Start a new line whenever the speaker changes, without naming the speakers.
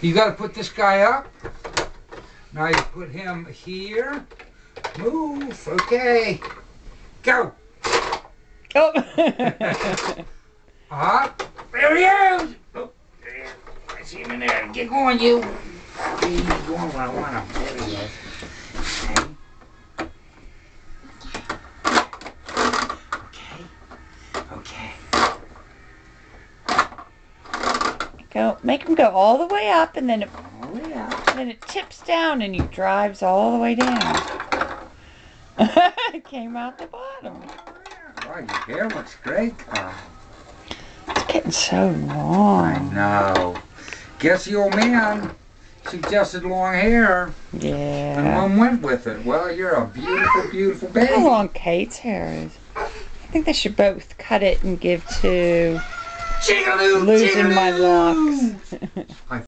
You got to put this guy up. Now you put him here. Move. Okay. Go.
Oh.
Up. There he is. Oh, there. I see him in there. Get going, you. He's going where I want him. There he is. Okay.
Go. Make him go all the way up, and then
All the way up.
it tips down, and he drives all the way down. It came out the bottom.
Wow, your hair looks great, Carl.
It's getting so long.
I know. Guess the old man suggested long hair, and
Yeah.
Mom went with it. Well, you're a beautiful, beautiful
Look how
baby.
long Kate's hair is. I think they should both cut it and give to
Jigaloo,
losing my
jigaloo.
locks.